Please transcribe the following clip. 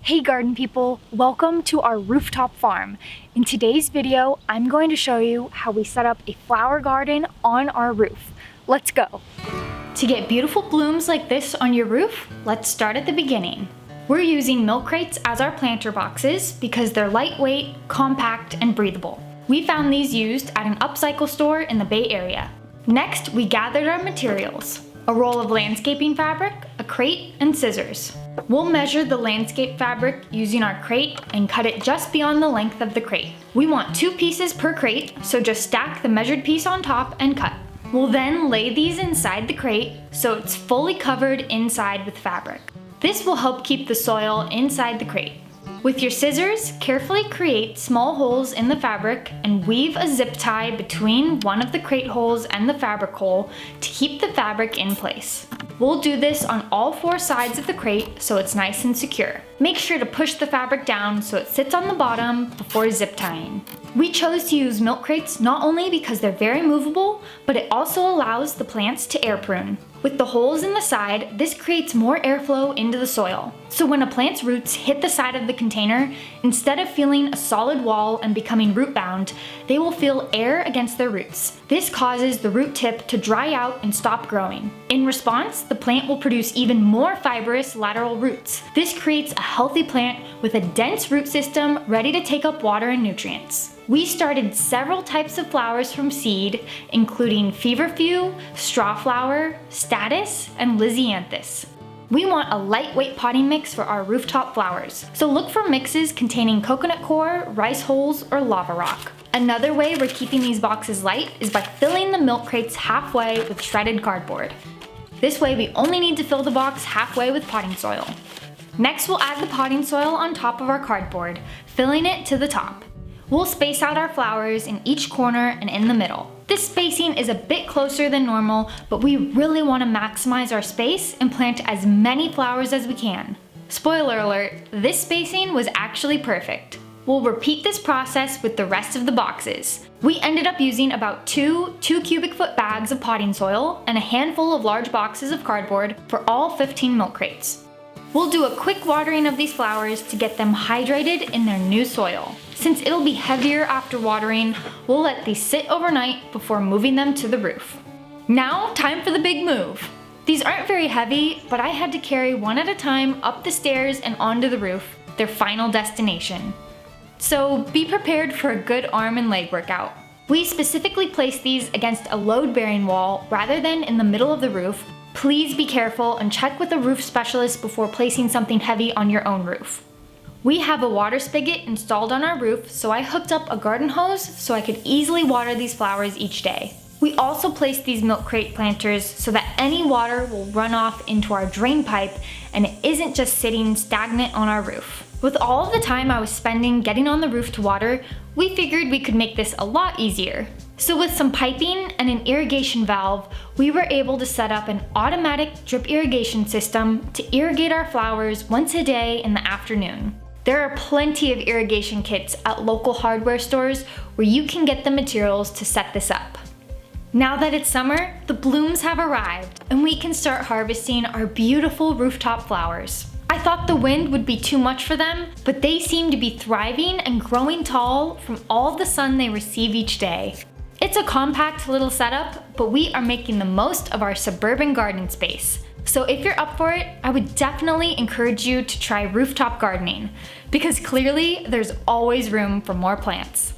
Hey garden people, welcome to our rooftop farm. In today's video, I'm going to show you how we set up a flower garden on our roof. Let's go. To get beautiful blooms like this on your roof, let's start at the beginning. We're using milk crates as our planter boxes because they're lightweight, compact, and breathable. We found these used at an upcycle store in the Bay Area. Next, we gathered our materials: a roll of landscaping fabric, a crate, and scissors. We'll measure the landscape fabric using our crate and cut it just beyond the length of the crate. We want 2 pieces per crate, so just stack the measured piece on top and cut. We'll then lay these inside the crate so it's fully covered inside with fabric. This will help keep the soil inside the crate. With your scissors, carefully create small holes in the fabric and weave a zip tie between one of the crate holes and the fabric hole to keep the fabric in place. We'll do this on all 4 sides of the crate so it's nice and secure. Make sure to push the fabric down so it sits on the bottom before zip tying. We chose to use milk crates not only because they're very movable, but it also allows the plants to air prune. With the holes in the side, this creates more airflow into the soil. So when a plant's roots hit the side of the container, instead of feeling a solid wall and becoming root bound, they will feel air against their roots. This causes the root tip to dry out and stop growing. In response, the plant will produce even more fibrous lateral roots. This creates a healthy plant with a dense root system ready to take up water and nutrients. We started several types of flowers from seed, including feverfew, strawflower, status, and lisianthus. We want a lightweight potting mix for our rooftop flowers, so look for mixes containing coconut coir, rice hulls, or lava rock. Another way we're keeping these boxes light is by filling the milk crates halfway with shredded cardboard. This way we only need to fill the box halfway with potting soil. Next, we'll add the potting soil on top of our cardboard, filling it to the top. We'll space out our flowers in each corner and in the middle. This spacing is a bit closer than normal, but we really want to maximize our space and plant as many flowers as we can. Spoiler alert, this spacing was actually perfect. We'll repeat this process with the rest of the boxes. We ended up using about 2 cubic foot bags of potting soil and a handful of large boxes of cardboard for all 15 milk crates. We'll do a quick watering of these flowers to get them hydrated in their new soil. Since it'll be heavier after watering, we'll let these sit overnight before moving them to the roof. Now, time for the big move. These aren't very heavy, but I had to carry one at a time up the stairs and onto the roof, their final destination. So be prepared for a good arm and leg workout. We specifically placed these against a load-bearing wall rather than in the middle of the roof. Please be careful and check with a roof specialist before placing something heavy on your own roof. We have a water spigot installed on our roof, so I hooked up a garden hose so I could easily water these flowers each day. We also placed these milk crate planters so that any water will run off into our drain pipe and it isn't just sitting stagnant on our roof. With all of the time I was spending getting on the roof to water, we figured we could make this a lot easier. So with some piping and an irrigation valve, we were able to set up an automatic drip irrigation system to irrigate our flowers once a day in the afternoon. There are plenty of irrigation kits at local hardware stores where you can get the materials to set this up. Now that it's summer, the blooms have arrived and we can start harvesting our beautiful rooftop flowers. I thought the wind would be too much for them, but they seem to be thriving and growing tall from all the sun they receive each day. It's a compact little setup, but we are making the most of our suburban garden space. So if you're up for it, I would definitely encourage you to try rooftop gardening, because clearly there's always room for more plants.